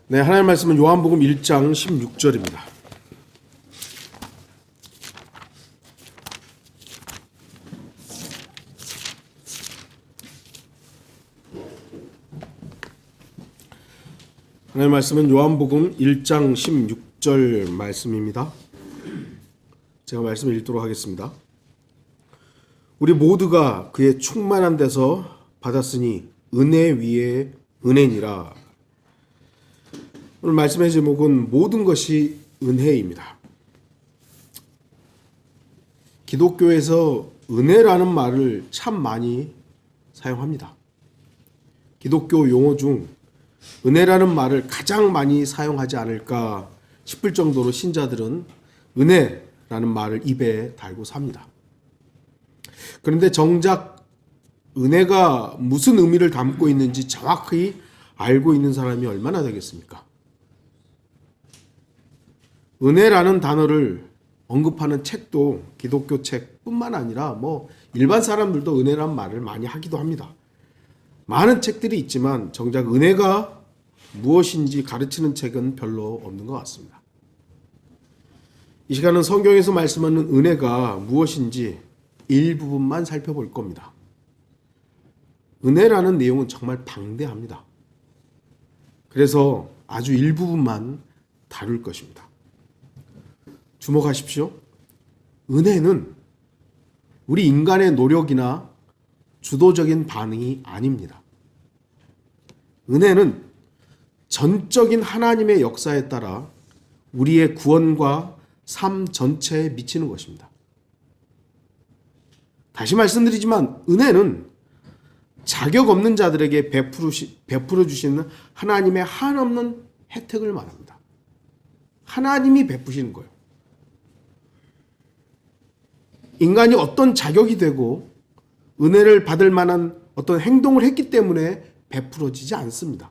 네, 하나님 말씀은 요한복음 1장 16절입니다. 하나님 말씀은 요한복음 1장 16절 말씀입니다. 제가 말씀을 읽도록 하겠습니다. 우리 모두가 그의 충만한 데서 받았으니 은혜 위에 은혜니라. 오늘 말씀의 제목은 모든 것이 은혜입니다. 기독교에서 은혜라는 말을 참 많이 사용합니다. 기독교 용어 중 은혜라는 말을 가장 많이 사용하지 않을까 싶을 정도로 신자들은 은혜라는 말을 입에 달고 삽니다. 그런데 정작 은혜가 무슨 의미를 담고 있는지 정확히 알고 있는 사람이 얼마나 되겠습니까? 은혜라는 단어를 언급하는 책도 기독교 책뿐만 아니라 일반 사람들도 은혜라는 말을 많이 하기도 합니다. 많은 책들이 있지만 정작 은혜가 무엇인지 가르치는 책은 별로 없는 것 같습니다. 이 시간은 성경에서 말씀하는 은혜가 무엇인지 일부분만 살펴볼 겁니다. 은혜라는 내용은 정말 방대합니다. 그래서 아주 일부분만 다룰 것입니다. 주목하십시오. 은혜는 우리 인간의 노력이나 주도적인 반응이 아닙니다. 은혜는 전적인 하나님의 역사에 따라 우리의 구원과 삶 전체에 미치는 것입니다. 다시 말씀드리지만 은혜는 자격 없는 자들에게 베풀어 주시는 하나님의 한없는 혜택을 말합니다. 하나님이 베푸시는 거예요. 인간이 어떤 자격이 되고 은혜를 받을 만한 어떤 행동을 했기 때문에 베풀어지지 않습니다.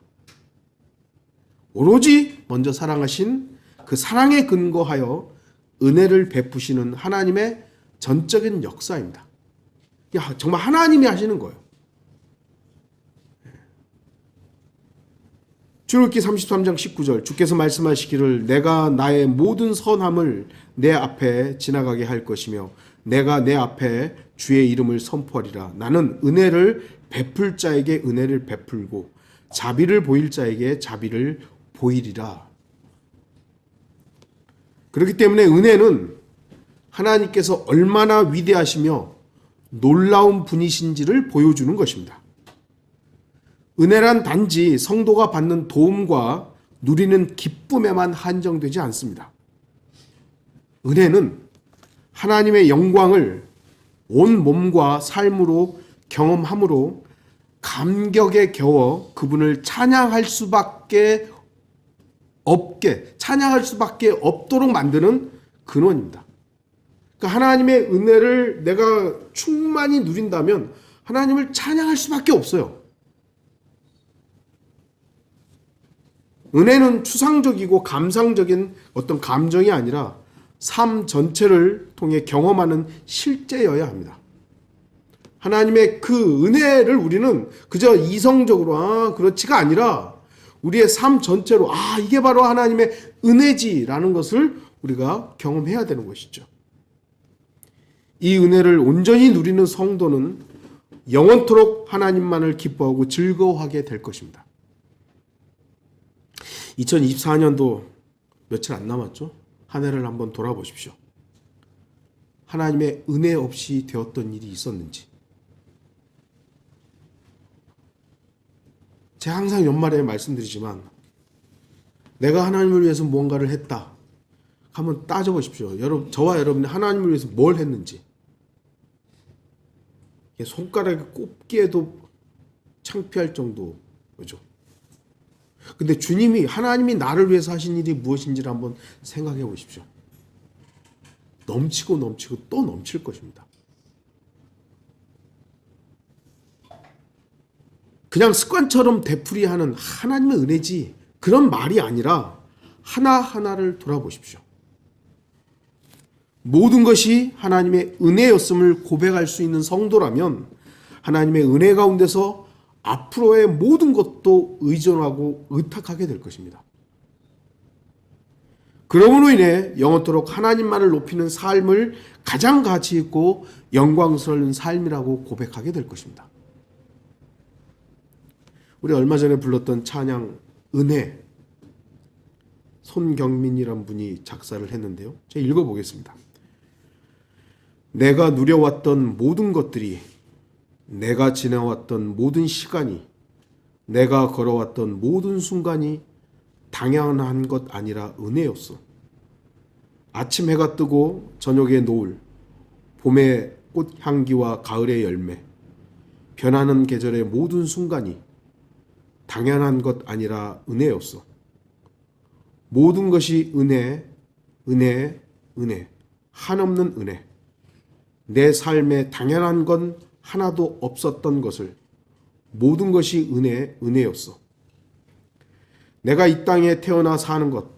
오로지 먼저 사랑하신 그 사랑에 근거하여 은혜를 베푸시는 하나님의 전적인 역사입니다. 정말 하나님이 하시는 거예요. 출애굽기 33장 19절 주께서 말씀하시기를 내가 나의 모든 선함을 내 앞에 지나가게 할 것이며 내가 내 앞에 주의 이름을 선포하리라. 나는 은혜를 베풀 자에게 은혜를 베풀고 자비를 보일 자에게 자비를 보이리라. 그렇기 때문에 은혜는 하나님께서 얼마나 위대하시며 놀라운 분이신지를 보여주는 것입니다. 은혜란 단지 성도가 받는 도움과 누리는 기쁨에만 한정되지 않습니다. 은혜는 하나님의 영광을 온 몸과 삶으로 경험함으로 감격에 겨워 그분을 찬양할 수밖에 없도록 만드는 근원입니다. 그러니까 하나님의 은혜를 내가 충만히 누린다면 하나님을 찬양할 수밖에 없어요. 은혜는 추상적이고 감상적인 어떤 감정이 아니라 삶 전체를 통해 경험하는 실제여야 합니다. 하나님의 그 은혜를 우리는 그저 이성적으로 그렇지가 아니라 우리의 삶 전체로 이게 바로 하나님의 은혜지라는 것을 우리가 경험해야 되는 것이죠. 이 은혜를 온전히 누리는 성도는 영원토록 하나님만을 기뻐하고 즐거워하게 될 것입니다. 2024년도 며칠 안 남았죠? 한 해를 한번 돌아보십시오. 하나님의 은혜 없이 되었던 일이 있었는지. 제가 항상 연말에 말씀드리지만 내가 하나님을 위해서 무언가를 했다. 한번 따져보십시오. 저와 여러분이 하나님을 위해서 뭘 했는지. 손가락에 꼽기에도 창피할 정도죠. 근데 하나님이 나를 위해서 하신 일이 무엇인지를 한번 생각해 보십시오. 넘치고 또 넘칠 것입니다. 그냥 습관처럼 되풀이하는 하나님의 은혜지 그런 말이 아니라 하나하나를 돌아보십시오. 모든 것이 하나님의 은혜였음을 고백할 수 있는 성도라면 하나님의 은혜 가운데서 앞으로의 모든 것도 의존하고 의탁하게 될 것입니다. 그러므로 인해 영원토록 하나님만을 높이는 삶을 가장 가치 있고 영광스러운 삶이라고 고백하게 될 것입니다. 우리 얼마 전에 불렀던 찬양 은혜, 손경민이란 분이 작사를 했는데요. 제가 읽어보겠습니다. 내가 누려왔던 모든 것들이, 내가 지나왔던 모든 시간이, 내가 걸어왔던 모든 순간이 당연한 것 아니라 은혜였어. 아침 해가 뜨고 저녁의 노을, 봄의 꽃향기와 가을의 열매, 변하는 계절의 모든 순간이 당연한 것 아니라 은혜였어. 모든 것이 은혜, 은혜, 은혜, 한없는 은혜. 내 삶에 당연한 건 하나도 없었던 것을 모든 것이 은혜, 은혜였어. 내가 이 땅에 태어나 사는 것,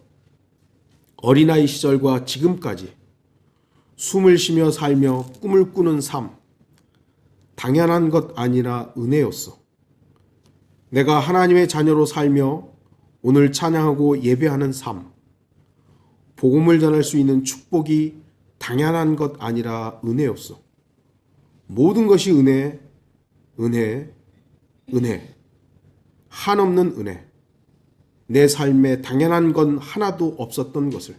어린아이 시절과 지금까지 숨을 쉬며 살며 꿈을 꾸는 삶, 당연한 것 아니라 은혜였어. 내가 하나님의 자녀로 살며 오늘 찬양하고 예배하는 삶, 복음을 전할 수 있는 축복이 당연한 것 아니라 은혜였어. 모든 것이 은혜, 은혜, 은혜, 한없는 은혜. 내 삶에 당연한 건 하나도 없었던 것을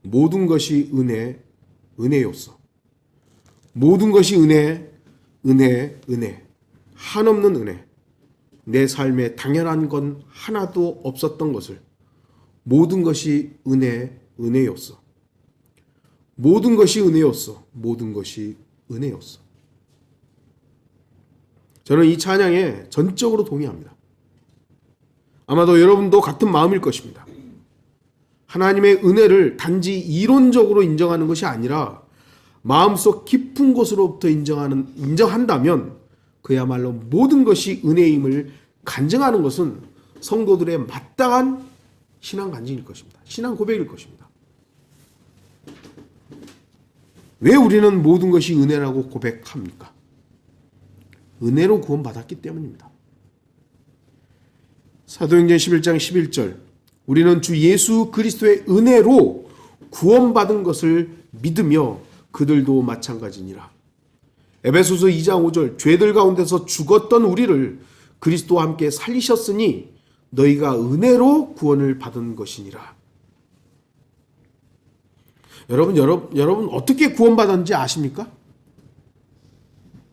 모든 것이 은혜, 은혜였어. 모든 것이 은혜, 은혜, 은혜, 한없는 은혜. 내 삶에 당연한 건 하나도 없었던 것을 모든 것이 은혜, 은혜였어. 모든 것이 은혜였어. 모든 것이 은혜였어. 저는 이 찬양에 전적으로 동의합니다. 아마도 여러분도 같은 마음일 것입니다. 하나님의 은혜를 단지 이론적으로 인정하는 것이 아니라 마음속 깊은 곳으로부터 인정한다면 그야말로 모든 것이 은혜임을 간증하는 것은 성도들의 마땅한 신앙 간증일 것입니다. 신앙 고백일 것입니다. 왜 우리는 모든 것이 은혜라고 고백합니까? 은혜로 구원받았기 때문입니다. 사도행전 11장 11절 우리는 주 예수 그리스도의 은혜로 구원받은 것을 믿으며 그들도 마찬가지니라. 에베소서 2장 5절 죄들 가운데서 죽었던 우리를 그리스도와 함께 살리셨으니 너희가 은혜로 구원을 받은 것이니라. 여러분 어떻게 구원받았는지 아십니까?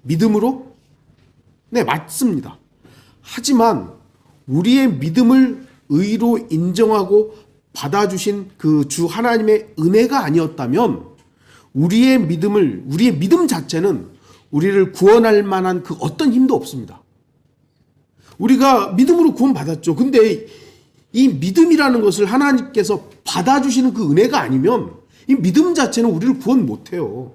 믿음으로? 네, 맞습니다. 하지만 우리의 믿음을 의로 인정하고 받아주신 그 주 하나님의 은혜가 아니었다면 우리의 믿음 자체는 우리를 구원할 만한 그 어떤 힘도 없습니다. 우리가 믿음으로 구원받았죠. 근데 이 믿음이라는 것을 하나님께서 받아주시는 그 은혜가 아니면 이 믿음 자체는 우리를 구원 못해요.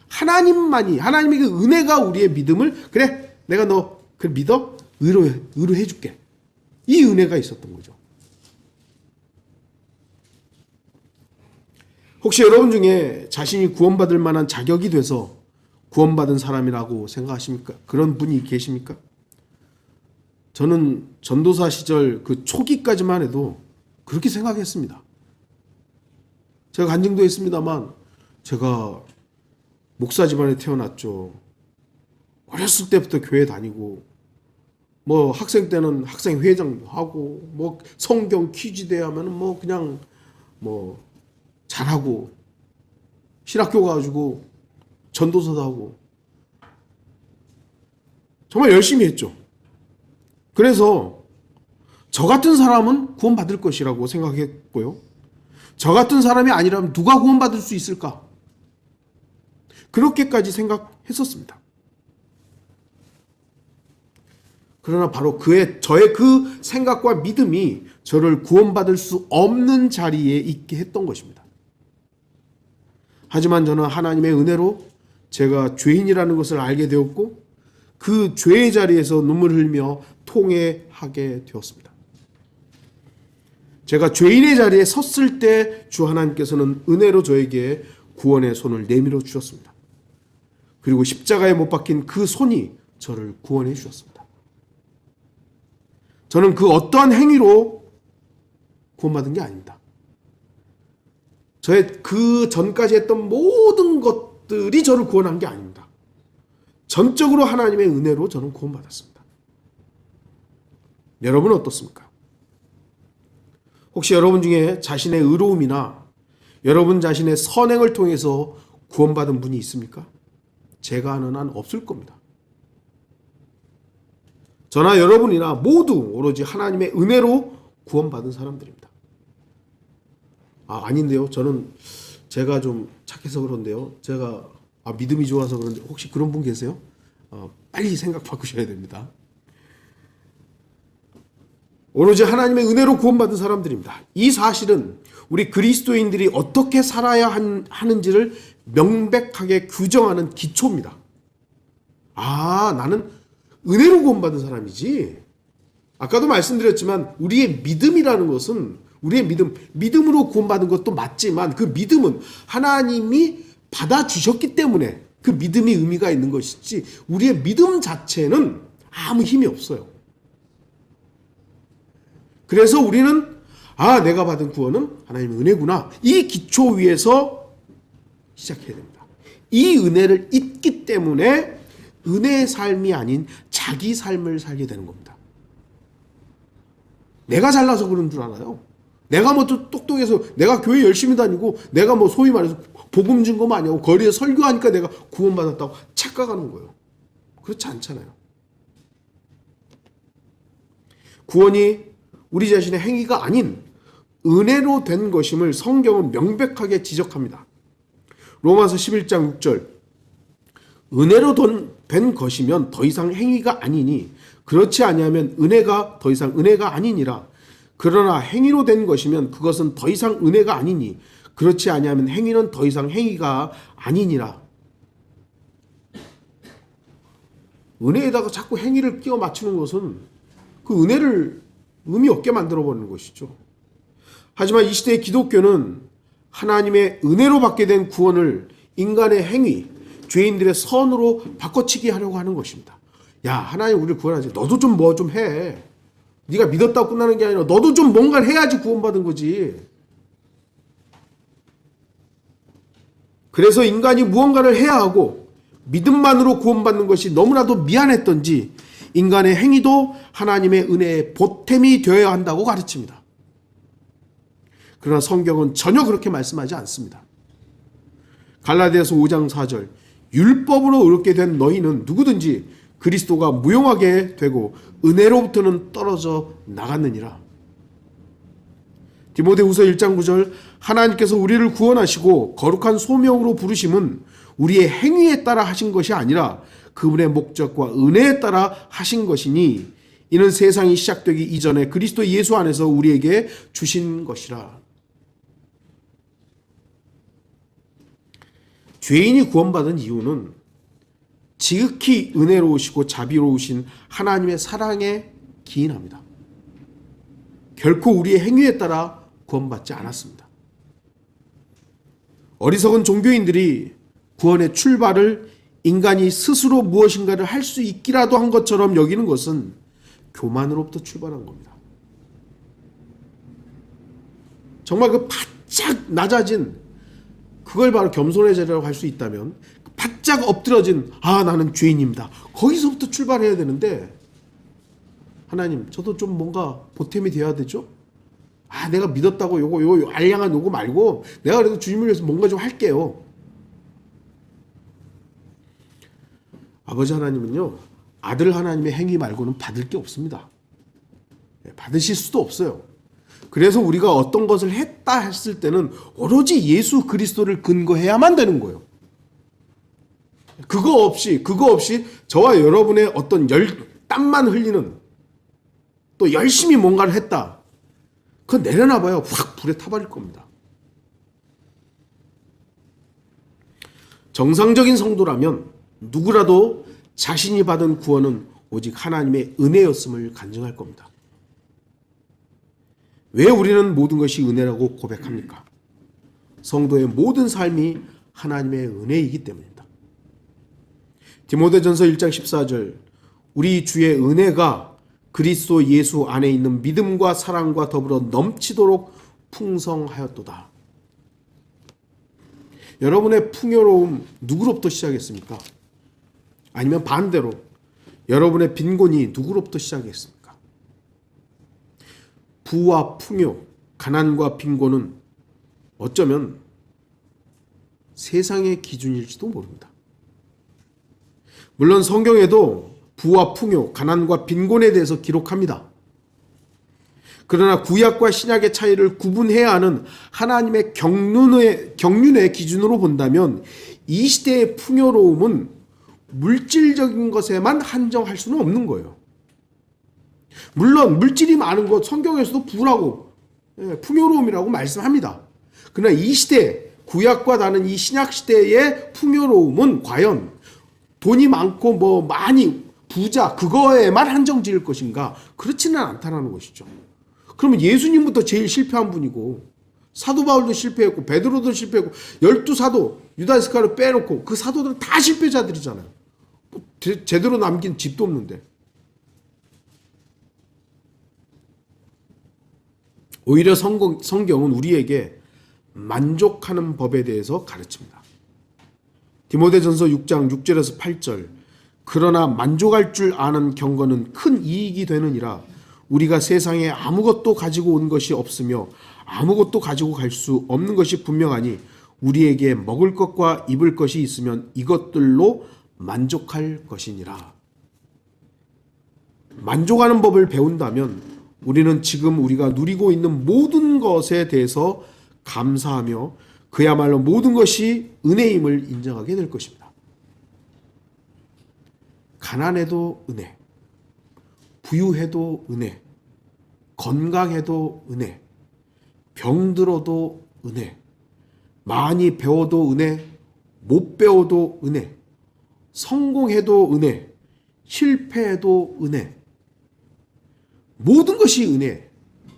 하나님의 그 은혜가 우리의 믿음을 그래 내가 너 그 믿어? 의로 해줄게. 이 은혜가 있었던 거죠. 혹시 여러분 중에 자신이 구원받을 만한 자격이 돼서 구원받은 사람이라고 생각하십니까? 그런 분이 계십니까? 저는 전도사 시절 그 초기까지만 해도 그렇게 생각했습니다. 제가 간증도 했습니다만 제가 목사 집안에 태어났죠. 어렸을 때부터 교회 다니고 뭐 학생 때는 학생회장도 하고 뭐 성경 퀴즈 대회 하면은 뭐 그냥 뭐 잘하고 신학교 가가지고 전도서도 하고 정말 열심히 했죠. 그래서 저 같은 사람은 구원받을 것이라고 생각했고요. 저 같은 사람이 아니라면 누가 구원받을 수 있을까? 그렇게까지 생각했었습니다. 그러나 바로 저의 그 생각과 믿음이 저를 구원받을 수 없는 자리에 있게 했던 것입니다. 하지만 저는 하나님의 은혜로 제가 죄인이라는 것을 알게 되었고 그 죄의 자리에서 눈물을 흘리며 통회하게 되었습니다. 제가 죄인의 자리에 섰을 때 주 하나님께서는 은혜로 저에게 구원의 손을 내밀어 주셨습니다. 그리고 십자가에 못 박힌 그 손이 저를 구원해 주셨습니다. 저는 그 어떠한 행위로 구원받은 게 아닙니다. 저의 그 전까지 했던 모든 것들이 저를 구원한 게 아닙니다. 전적으로 하나님의 은혜로 저는 구원받았습니다. 여러분은 어떻습니까? 혹시 여러분 중에 자신의 의로움이나 여러분 자신의 선행을 통해서 구원받은 분이 있습니까? 제가 아는 한 없을 겁니다. 저나 여러분이나 모두 오로지 하나님의 은혜로 구원받은 사람들입니다. 아닌데요. 저는 제가 좀 착해서 그런데요. 제가 믿음이 좋아서 그런데 혹시 그런 분 계세요? 빨리 생각 바꾸셔야 됩니다. 오로지 하나님의 은혜로 구원받은 사람들입니다. 이 사실은 우리 그리스도인들이 어떻게 살아야 하는지를 명백하게 규정하는 기초입니다. 나는 은혜로 구원받은 사람이지. 아까도 말씀드렸지만 우리의 믿음이라는 것은 우리의 믿음으로 구원받은 것도 맞지만 그 믿음은 하나님이 받아주셨기 때문에 그 믿음이 의미가 있는 것이지 우리의 믿음 자체는 아무 힘이 없어요. 그래서 우리는 내가 받은 구원은 하나님의 은혜구나. 이 기초 위에서 시작해야 됩니다. 이 은혜를 잊기 때문에 은혜의 삶이 아닌 자기 삶을 살게 되는 겁니다. 내가 잘나서 그런 줄 알아요. 내가 뭐 똑똑해서 내가 교회 열심히 다니고 내가 뭐 소위 말해서 복음 준 것만 아니고 거리에 설교하니까 내가 구원받았다고 착각하는 거예요. 그렇지 않잖아요. 구원이 우리 자신의 행위가 아닌 은혜로 된 것임을 성경은 명백하게 지적합니다. 로마서 11장 6절 은혜로 된 것이면 더 이상 행위가 아니니 그렇지 아니하면 은혜가 더 이상 은혜가 아니니라. 그러나 행위로 된 것이면 그것은 더 이상 은혜가 아니니 그렇지 아니하면 행위는 더 이상 행위가 아니니라. 은혜에다가 자꾸 행위를 끼워 맞추는 것은 그 은혜를 의미 없게 만들어버리는 것이죠. 하지만 이 시대의 기독교는 하나님의 은혜로 받게 된 구원을 인간의 행위, 죄인들의 선으로 바꿔치기 하려고 하는 것입니다. 하나님 우리를 구원하지. 너도 좀 뭐 좀 해. 네가 믿었다고 끝나는 게 아니라 너도 좀 뭔가를 해야지 구원받은 거지. 그래서 인간이 무언가를 해야 하고 믿음만으로 구원받는 것이 너무나도 미안했던지 인간의 행위도 하나님의 은혜의 보탬이 되어야 한다고 가르칩니다. 그러나 성경은 전혀 그렇게 말씀하지 않습니다. 갈라디아서 5장 4절 율법으로 의롭게 된 너희는 누구든지 그리스도가 무용하게 되고 은혜로부터는 떨어져 나갔느니라. 디모데후서 1장 9절 하나님께서 우리를 구원하시고 거룩한 소명으로 부르심은 우리의 행위에 따라 하신 것이 아니라 그분의 목적과 은혜에 따라 하신 것이니 이는 세상이 시작되기 이전에 그리스도 예수 안에서 우리에게 주신 것이라. 죄인이 구원받은 이유는 지극히 은혜로우시고 자비로우신 하나님의 사랑에 기인합니다. 결코 우리의 행위에 따라 구원받지 않았습니다. 어리석은 종교인들이 구원의 출발을 인간이 스스로 무엇인가를 할 수 있기라도 한 것처럼 여기는 것은 교만으로부터 출발한 겁니다. 정말 그 바짝 낮아진 그걸 바로 겸손의 자리라고 할 수 있다면 바짝 엎드려진 나는 죄인입니다. 거기서부터 출발해야 되는데 하나님 저도 좀 뭔가 보탬이 돼야 되죠. 내가 믿었다고 요거 알량한 요거 말고 내가 그래도 주님을 위해서 뭔가 좀 할게요. 아버지 하나님은요 아들 하나님의 행위 말고는 받을 게 없습니다. 받으실 수도 없어요. 그래서 우리가 어떤 것을 했다 했을 때는 오로지 예수 그리스도를 근거해야만 되는 거예요. 그거 없이 저와 여러분의 어떤 땀만 흘리는 또 열심히 뭔가를 했다. 그건 내려놔봐요. 확 불에 타버릴 겁니다. 정상적인 성도라면 누구라도 자신이 받은 구원은 오직 하나님의 은혜였음을 간증할 겁니다. 왜 우리는 모든 것이 은혜라고 고백합니까? 성도의 모든 삶이 하나님의 은혜이기 때문입니다. 디모데전서 1장 14절 우리 주의 은혜가 그리스도 예수 안에 있는 믿음과 사랑과 더불어 넘치도록 풍성하였도다. 여러분의 풍요로움 누구로부터 시작했습니까? 아니면 반대로 여러분의 빈곤이 누구로부터 시작했습니까? 부와 풍요, 가난과 빈곤은 어쩌면 세상의 기준일지도 모릅니다. 물론 성경에도 부와 풍요, 가난과 빈곤에 대해서 기록합니다. 그러나 구약과 신약의 차이를 구분해야 하는 하나님의 경륜의 기준으로 본다면 이 시대의 풍요로움은 물질적인 것에만 한정할 수는 없는 거예요. 물론 물질이 많은 것 성경에서도 부라고 풍요로움이라고 말씀합니다. 그러나 이 시대, 구약과 다른 이 신약 시대의 풍요로움은 과연 돈이 많고 뭐 많이 부자 그거에만 한정 지을 것인가? 그렇지는 않다는 것이죠. 그러면 예수님부터 제일 실패한 분이고 사도 바울도 실패했고 베드로도 실패했고 12사도 유다 이스카를 빼놓고 그 사도들은 다 실패자들이잖아요. 제대로 남긴 집도 없는데. 오히려 성경은 우리에게 만족하는 법에 대해서 가르칩니다. 디모데전서 6장 6절에서 8절 그러나 만족할 줄 아는 경건은 큰 이익이 되느니라. 우리가 세상에 아무것도 가지고 온 것이 없으며 아무것도 가지고 갈 수 없는 것이 분명하니 우리에게 먹을 것과 입을 것이 있으면 이것들로 만족할 것이니라. 만족하는 법을 배운다면 우리는 지금 우리가 누리고 있는 모든 것에 대해서 감사하며 그야말로 모든 것이 은혜임을 인정하게 될 것입니다. 가난해도 은혜, 부유해도 은혜, 건강해도 은혜, 병들어도 은혜, 많이 배워도 은혜, 못 배워도 은혜, 성공해도 은혜, 실패해도 은혜, 모든 것이 은혜,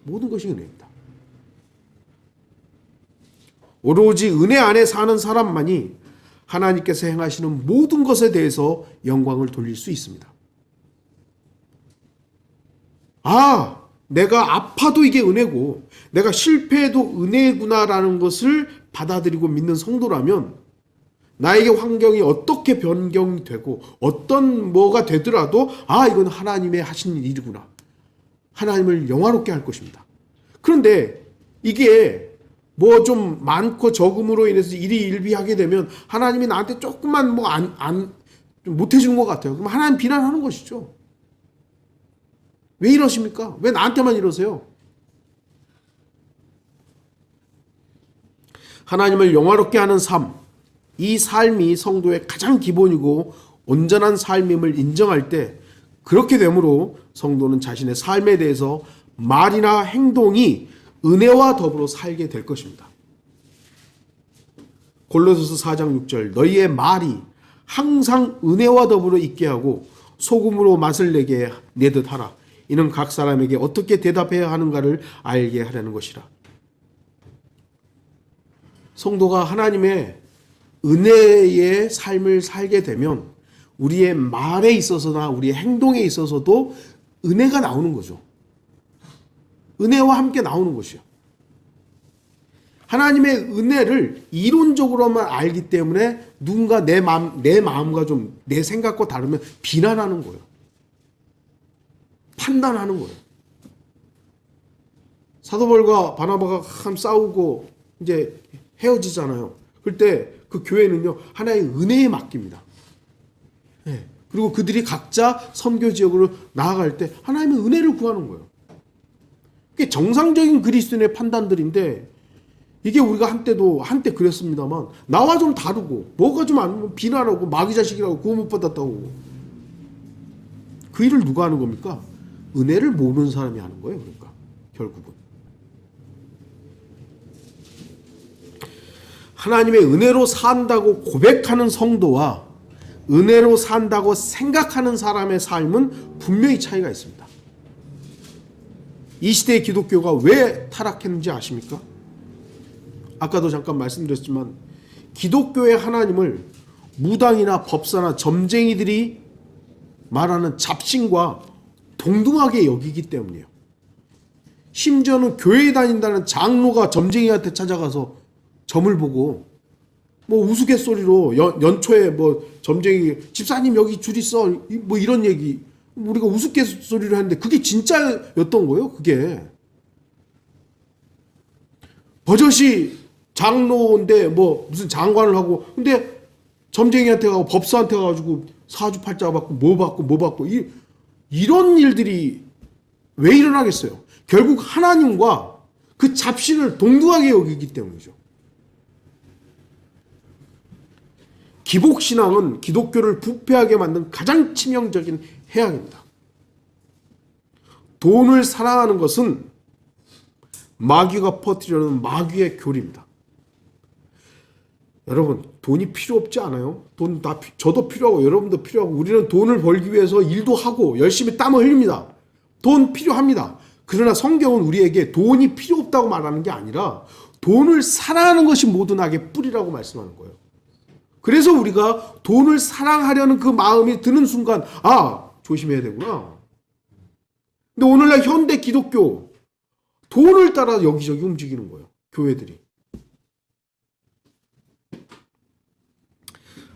모든 것이 은혜입니다. 오로지 은혜 안에 사는 사람만이 하나님께서 행하시는 모든 것에 대해서 영광을 돌릴 수 있습니다. 아, 내가 아파도 이게 은혜고 내가 실패해도 은혜구나라는 것을 받아들이고 믿는 성도라면 나에게 환경이 어떻게 변경되고 어떤 뭐가 되더라도 아, 이건 하나님의 하신 일이구나. 하나님을 영화롭게 할 것입니다. 그런데 이게 뭐 좀 많고 적음으로 인해서 일이 일비하게 되면 하나님이 나한테 조금만 뭐 좀 못해주는 것 같아요. 그럼 하나님 비난하는 것이죠. 왜 이러십니까? 왜 나한테만 이러세요? 하나님을 영화롭게 하는 삶, 이 삶이 성도의 가장 기본이고 온전한 삶임을 인정할 때 그렇게 되므로 성도는 자신의 삶에 대해서 말이나 행동이 은혜와 더불어 살게 될 것입니다. 골로새서 4장 6절 너희의 말이 항상 은혜와 더불어 있게 하고 소금으로 맛을 내듯 하라. 이는 각 사람에게 어떻게 대답해야 하는가를 알게 하려는 것이라. 성도가 하나님의 은혜의 삶을 살게 되면 우리의 말에 있어서나 우리의 행동에 있어서도 은혜가 나오는 거죠. 은혜와 함께 나오는 것이요. 하나님의 은혜를 이론적으로만 알기 때문에 누군가 내 마음과 좀 내 생각과 다르면 비난하는 거예요. 판단하는 거예요. 사도 바울과 바나바가 참 싸우고 이제 헤어지잖아요. 그때 그 교회는요 하나의 은혜에 맡깁니다. 네. 그리고 그들이 각자 선교 지역으로 나아갈 때 하나님의 은혜를 구하는 거예요. 그게 정상적인 그리스도인의 판단들인데 이게 우리가 한때 그랬습니다만 나와 좀 다르고 뭐가 좀 안 비난하고 마귀 자식이라고 구원 못 받았다고 그 일을 누가 하는 겁니까? 은혜를 모르는 사람이 하는 거예요. 그러니까 결국은 하나님의 은혜로 산다고 고백하는 성도와 은혜로 산다고 생각하는 사람의 삶은 분명히 차이가 있습니다. 이 시대의 기독교가 왜 타락했는지 아십니까? 아까도 잠깐 말씀드렸지만 기독교의 하나님을 무당이나 법사나 점쟁이들이 말하는 잡신과 동등하게 여기기 때문이에요. 심지어는 교회에 다닌다는 장로가 점쟁이한테 찾아가서 점을 보고 뭐 우스갯소리로 연초에 뭐 점쟁이 집사님 여기 줄 있어 뭐 이런 얘기 우리가 우스갯소리로 했는데 그게 진짜였던 거예요. 그게 버젓이 장로인데 뭐 무슨 장관을 하고 근데 점쟁이한테 가고 법사한테 가가지고 사주팔자 받고 뭐 받고 이런 일들이 왜 일어나겠어요? 결국 하나님과 그 잡신을 동등하게 여기기 때문이죠. 기복신앙은 기독교를 부패하게 만든 가장 치명적인 해악입니다. 돈을 사랑하는 것은 마귀가 퍼뜨리려는 마귀의 교리입니다. 여러분 돈이 필요 없지 않아요? 돈 다 저도 필요하고 여러분도 필요하고 우리는 돈을 벌기 위해서 일도 하고 열심히 땀을 흘립니다. 돈 필요합니다. 그러나 성경은 우리에게 돈이 필요 없다고 말하는 게 아니라 돈을 사랑하는 것이 모든 악의 뿌리라고 말씀하는 거예요. 그래서 우리가 돈을 사랑하려는 그 마음이 드는 순간 조심해야 되구나. 근데 오늘날 현대 기독교 돈을 따라 여기저기 움직이는 거예요. 교회들이.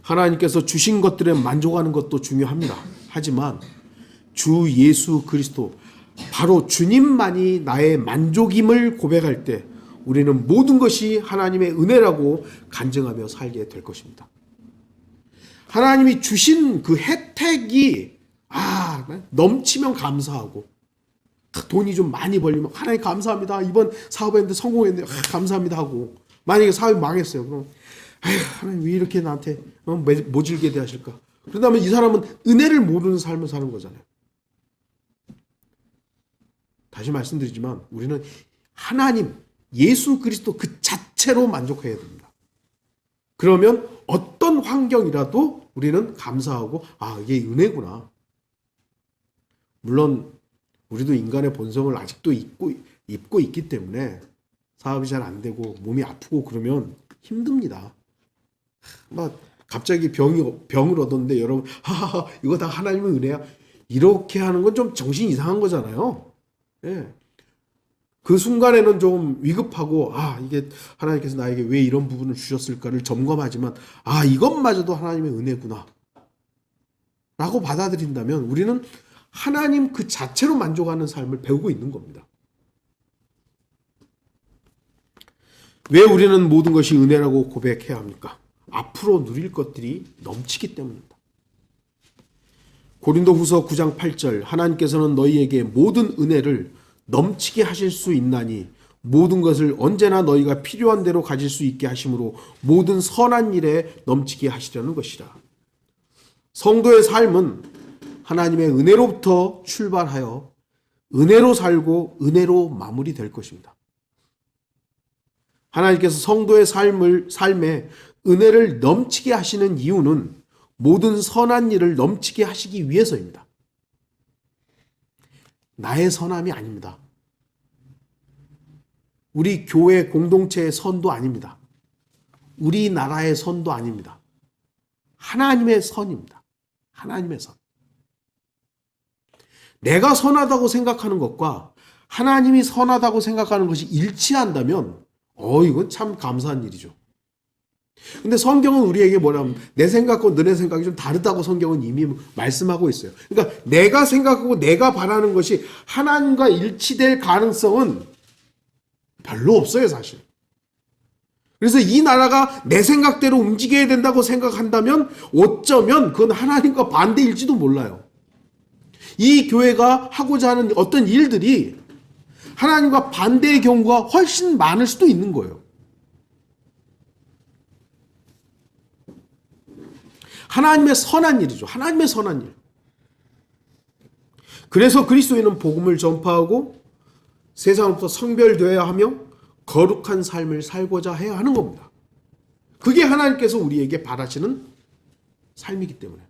하나님께서 주신 것들에 만족하는 것도 중요합니다. 하지만 주 예수 그리스도 바로 주님만이 나의 만족임을 고백할 때 우리는 모든 것이 하나님의 은혜라고 간증하며 살게 될 것입니다. 하나님이 주신 그 혜택이 넘치면 감사하고 돈이 좀 많이 벌리면 하나님 감사합니다. 이번 사업했는데 성공했는데 감사합니다 하고 만약에 사업이 망했어요. 그럼 하나님 왜 이렇게 나한테 모질게 대하실까? 그러다면 이 사람은 은혜를 모르는 삶을 사는 거잖아요. 다시 말씀드리지만 우리는 하나님 예수 그리스도 그 자체로 만족해야 됩니다. 그러면 어떤 환경이라도 우리는 감사하고 이게 은혜구나. 물론 우리도 인간의 본성을 아직도 입고 있기 때문에 사업이 잘 안 되고 몸이 아프고 그러면 힘듭니다. 막 갑자기 병을 얻었는데 여러분 이거 다 하나님의 은혜야. 이렇게 하는 건 좀 정신 이상한 거잖아요. 예. 그 순간에는 좀 위급하고 이게 하나님께서 나에게 왜 이런 부분을 주셨을까를 점검하지만 이것마저도 하나님의 은혜구나 라고 받아들인다면 우리는 하나님 그 자체로 만족하는 삶을 배우고 있는 겁니다. 왜 우리는 모든 것이 은혜라고 고백해야 합니까? 앞으로 누릴 것들이 넘치기 때문입니다. 고린도후서 9장 8절 하나님께서는 너희에게 모든 은혜를 넘치게 하실 수 있나니 모든 것을 언제나 너희가 필요한 대로 가질 수 있게 하심으로 모든 선한 일에 넘치게 하시려는 것이라. 성도의 삶은 하나님의 은혜로부터 출발하여 은혜로 살고 은혜로 마무리될 것입니다. 하나님께서 성도의 삶에 은혜를 넘치게 하시는 이유는 모든 선한 일을 넘치게 하시기 위해서입니다. 나의 선함이 아닙니다. 우리 교회 공동체의 선도 아닙니다. 우리나라의 선도 아닙니다. 하나님의 선입니다. 하나님의 선. 내가 선하다고 생각하는 것과 하나님이 선하다고 생각하는 것이 일치한다면 이건 참 감사한 일이죠. 근데 성경은 우리에게 뭐냐면 내 생각과 너네 생각이 좀 다르다고 성경은 이미 말씀하고 있어요. 그러니까 내가 생각하고 내가 바라는 것이 하나님과 일치될 가능성은 별로 없어요, 사실. 그래서 이 나라가 내 생각대로 움직여야 된다고 생각한다면 어쩌면 그건 하나님과 반대일지도 몰라요. 이 교회가 하고자 하는 어떤 일들이 하나님과 반대의 경우가 훨씬 많을 수도 있는 거예요. 하나님의 선한 일이죠. 하나님의 선한 일. 그래서 그리스도인은 복음을 전파하고 세상부터 성별되어야 하며 거룩한 삶을 살고자 해야 하는 겁니다. 그게 하나님께서 우리에게 바라시는 삶이기 때문에.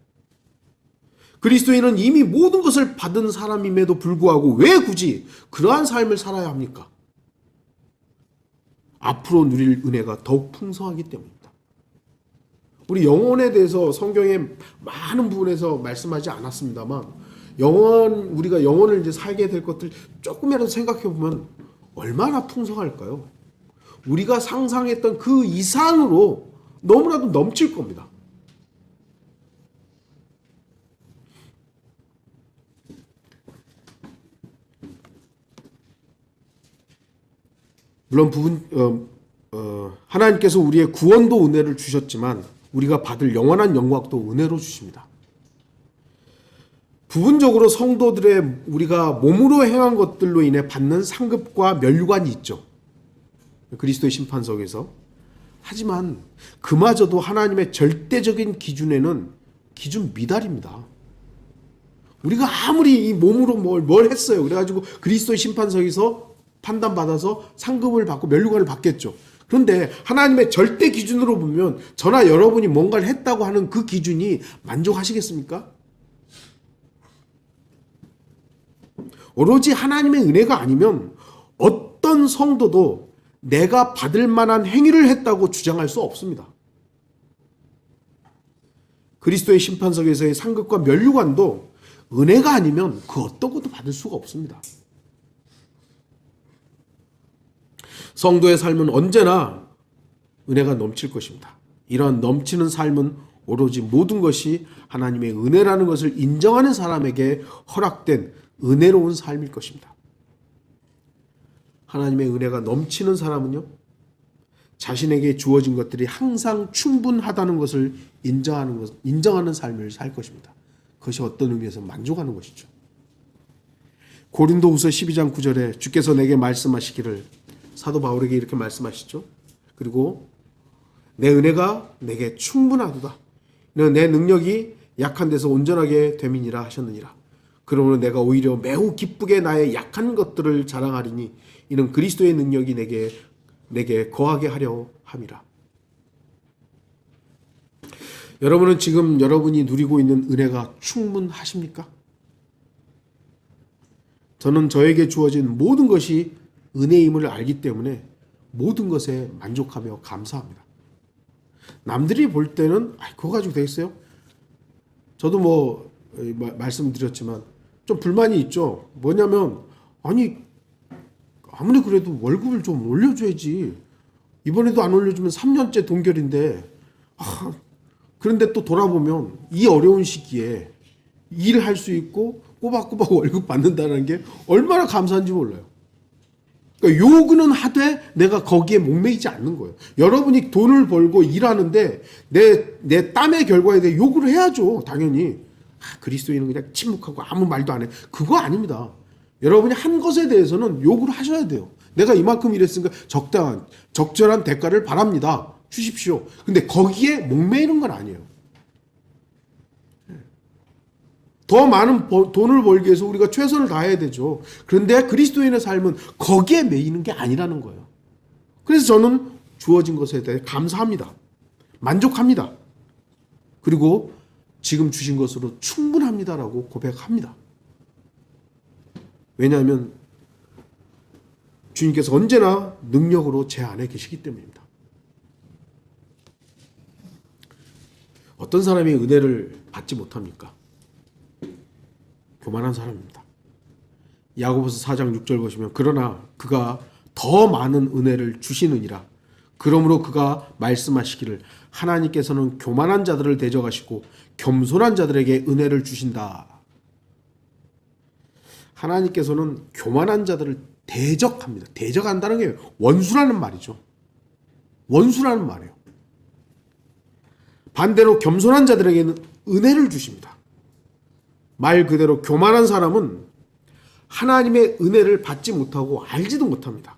그리스도인은 이미 모든 것을 받은 사람임에도 불구하고 왜 굳이 그러한 삶을 살아야 합니까? 앞으로 누릴 은혜가 더욱 풍성하기 때문입니다. 우리 영혼에 대해서 성경의 많은 부분에서 말씀하지 않았습니다만 우리가 영혼을 이제 살게 될 것들 조금이라도 생각해 보면 얼마나 풍성할까요? 우리가 상상했던 그 이상으로 너무나도 넘칠 겁니다. 물론 하나님께서 우리의 구원도 은혜를 주셨지만 우리가 받을 영원한 영광도 은혜로 주십니다. 부분적으로 성도들의 우리가 몸으로 행한 것들로 인해 받는 상급과 면류관이 있죠. 그리스도의 심판석에서. 하지만 그마저도 하나님의 절대적인 기준에는 기준 미달입니다. 우리가 아무리 이 몸으로 뭘 했어요. 그래가지고 그리스도의 심판석에서 판단받아서 상급을 받고 면류관을 받겠죠. 그런데 하나님의 절대 기준으로 보면 저나 여러분이 뭔가를 했다고 하는 그 기준이 만족하시겠습니까? 오로지 하나님의 은혜가 아니면 어떤 성도도 내가 받을 만한 행위를 했다고 주장할 수 없습니다. 그리스도의 심판석에서의 상급과 면류관도 은혜가 아니면 그 어떤 것도 받을 수가 없습니다. 성도의 삶은 언제나 은혜가 넘칠 것입니다. 이러한 넘치는 삶은 오로지 모든 것이 하나님의 은혜라는 것을 인정하는 사람에게 허락된 은혜로운 삶일 것입니다. 하나님의 은혜가 넘치는 사람은요, 자신에게 주어진 것들이 항상 충분하다는 것을 인정하는 삶을 살 것입니다. 그것이 어떤 의미에서 만족하는 것이죠. 고린도후서 12장 9절에 주께서 내게 말씀하시기를, 사도 바울에게 이렇게 말씀하시죠. 그리고 내 은혜가 내게 충분하도다. 내 능력이 약한 데서 온전하게 됨이니라 하셨느니라. 그러므로 내가 오히려 매우 기쁘게 나의 약한 것들을 자랑하리니 이는 그리스도의 능력이 내게 거하게 하려 함이라. 여러분은 지금 여러분이 누리고 있는 은혜가 충분하십니까? 저는 저에게 주어진 모든 것이 은혜임을 알기 때문에 모든 것에 만족하며 감사합니다. 남들이 볼 때는 그거 가지고 되겠어요? 저도 말씀드렸지만 좀 불만이 있죠. 뭐냐면 아무리 그래도 월급을 좀 올려줘야지. 이번에도 안 올려주면 3년째 동결인데 그런데 또 돌아보면 이 어려운 시기에 일할 수 있고 꼬박꼬박 월급 받는다는 게 얼마나 감사한지 몰라요. 그러니까 요구는 하되 내가 거기에 목매이지 않는 거예요. 여러분이 돈을 벌고 일하는데 내 땀의 결과에 대해 요구를 해야죠. 당연히. 그리스도인은 그냥 침묵하고 아무 말도 안 해. 그거 아닙니다. 여러분이 한 것에 대해서는 요구를 하셔야 돼요. 내가 이만큼 일했으니까 적절한 대가를 바랍니다. 주십시오. 근데 거기에 목매이는 건 아니에요. 더 많은 돈을 벌기 위해서 우리가 최선을 다해야 되죠. 그런데 그리스도인의 삶은 거기에 매이는 게 아니라는 거예요. 그래서 저는 주어진 것에 대해 감사합니다. 만족합니다. 그리고 지금 주신 것으로 충분합니다라고 고백합니다. 왜냐하면 주님께서 언제나 능력으로 제 안에 계시기 때문입니다. 어떤 사람이 은혜를 받지 못합니까? 교만한 사람입니다. 야고보서 4장 6절 보시면 그러나 그가 더 많은 은혜를 주시느니라. 그러므로 그가 말씀하시기를 하나님께서는 교만한 자들을 대적하시고 겸손한 자들에게 은혜를 주신다. 하나님께서는 교만한 자들을 대적합니다. 대적한다는 게 원수라는 말이죠. 원수라는 말이에요. 반대로 겸손한 자들에게는 은혜를 주십니다. 말 그대로 교만한 사람은 하나님의 은혜를 받지 못하고 알지도 못합니다.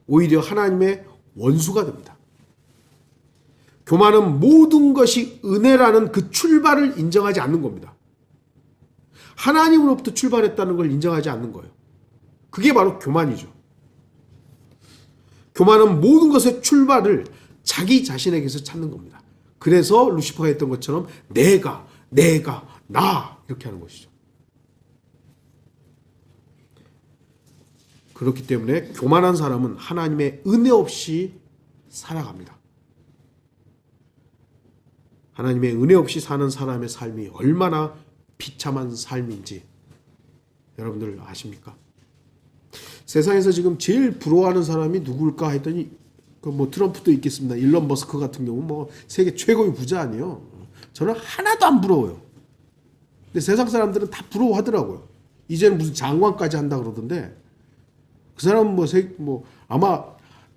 오히려 하나님의 원수가 됩니다. 교만은 모든 것이 은혜라는 그 출발을 인정하지 않는 겁니다. 하나님으로부터 출발했다는 걸 인정하지 않는 거예요. 그게 바로 교만이죠. 교만은 모든 것의 출발을 자기 자신에게서 찾는 겁니다. 그래서 루시퍼가 했던 것처럼 내가, 나 이렇게 하는 것이죠. 그렇기 때문에 교만한 사람은 하나님의 은혜 없이 살아갑니다. 하나님의 은혜 없이 사는 사람의 삶이 얼마나 비참한 삶인지 여러분들 아십니까? 세상에서 지금 제일 부러워하는 사람이 누굴까 했더니 그 뭐 트럼프도 있겠습니다. 일론 머스크 같은 경우 뭐 세계 최고의 부자 아니에요. 저는 하나도 안 부러워요. 근데 세상 사람들은 다 부러워하더라고요. 이제는 무슨 장관까지 한다 그러던데 그 사람은 뭐 아마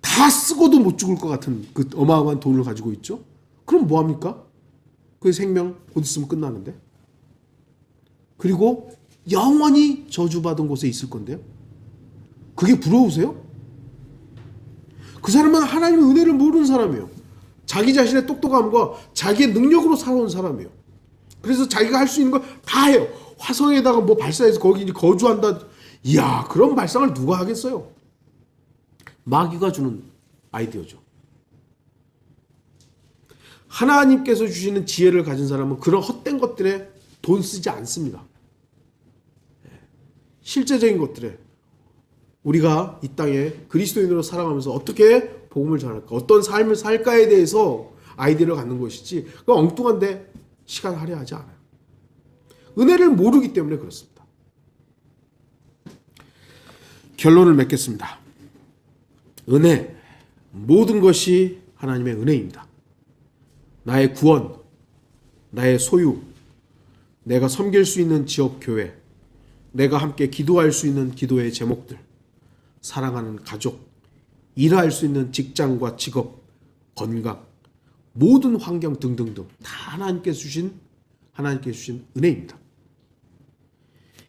다 쓰고도 못 죽을 것 같은 그 어마어마한 돈을 가지고 있죠. 그럼 뭐 합니까? 그 생명 곧 있으면 끝나는데. 그리고 영원히 저주받은 곳에 있을 건데요. 그게 부러우세요? 그 사람은 하나님의 은혜를 모르는 사람이에요. 자기 자신의 똑똑함과 자기의 능력으로 살아온 사람이에요. 그래서 자기가 할 수 있는 걸 다 해요. 화성에다가 뭐 발사해서 거기 거주한다. 이야, 그런 발상을 누가 하겠어요? 마귀가 주는 아이디어죠. 하나님께서 주시는 지혜를 가진 사람은 그런 헛된 것들에 돈 쓰지 않습니다. 실제적인 것들에 우리가 이 땅에 그리스도인으로 살아가면서 어떻게 복음을 전할까, 어떤 삶을 살까에 대해서 아이디어를 갖는 것이지 그 엉뚱한데 시간 할애하지 않아요. 은혜를 모르기 때문에 그렇습니다. 결론을 맺겠습니다. 은혜, 모든 것이 하나님의 은혜입니다. 나의 구원, 나의 소유, 내가 섬길 수 있는 지역 교회, 내가 함께 기도할 수 있는 기도의 제목들, 사랑하는 가족, 일할 수 있는 직장과 직업, 건강, 모든 환경 등등등 다 하나님께서 주신 은혜입니다.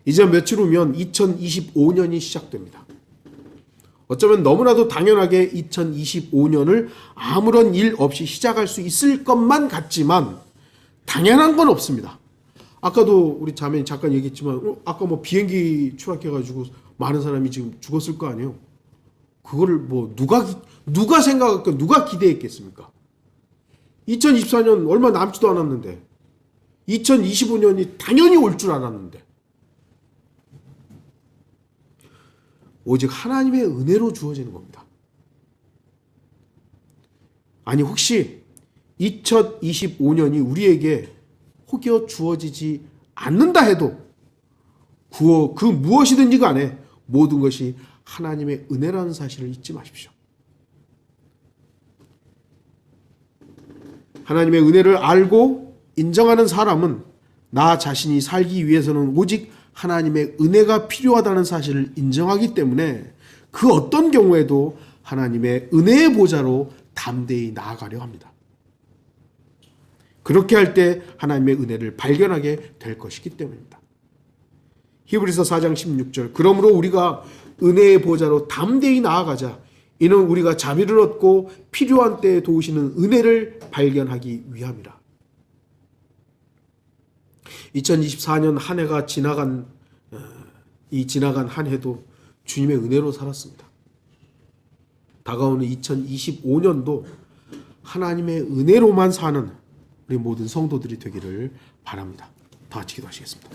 이제 며칠 후면 2025년이 시작됩니다. 어쩌면 너무나도 당연하게 2025년을 아무런 일 없이 시작할 수 있을 것만 같지만 당연한 건 없습니다. 아까도 우리 자매님 잠깐 얘기했지만 아까 뭐 비행기 추락해가지고 많은 사람이 지금 죽었을 거 아니에요. 그거를 뭐 누가 생각할까, 누가 기대했겠습니까? 2024년 얼마 남지도 않았는데 2025년이 당연히 올 줄 알았는데 오직 하나님의 은혜로 주어지는 겁니다. 아니 혹시 2025년이 우리에게 혹여 주어지지 않는다 해도 그 무엇이든지 간에 모든 것이 하나님의 은혜라는 사실을 잊지 마십시오. 하나님의 은혜를 알고 인정하는 사람은 나 자신이 살기 위해서는 오직 하나님의 은혜가 필요하다는 사실을 인정하기 때문에 그 어떤 경우에도 하나님의 은혜의 보좌로 담대히 나아가려 합니다. 그렇게 할 때 하나님의 은혜를 발견하게 될 것이기 때문입니다. 히브리서 4장 16절 그러므로 우리가 은혜의 보좌로 담대히 나아가자. 이는 우리가 자비를 얻고 필요한 때에 도우시는 은혜를 발견하기 위함이라. 2024년 한 해가 지나간 한 해도 주님의 은혜로 살았습니다. 다가오는 2025년도 하나님의 은혜로만 사는 우리 모든 성도들이 되기를 바랍니다. 다 같이 기도하시겠습니다.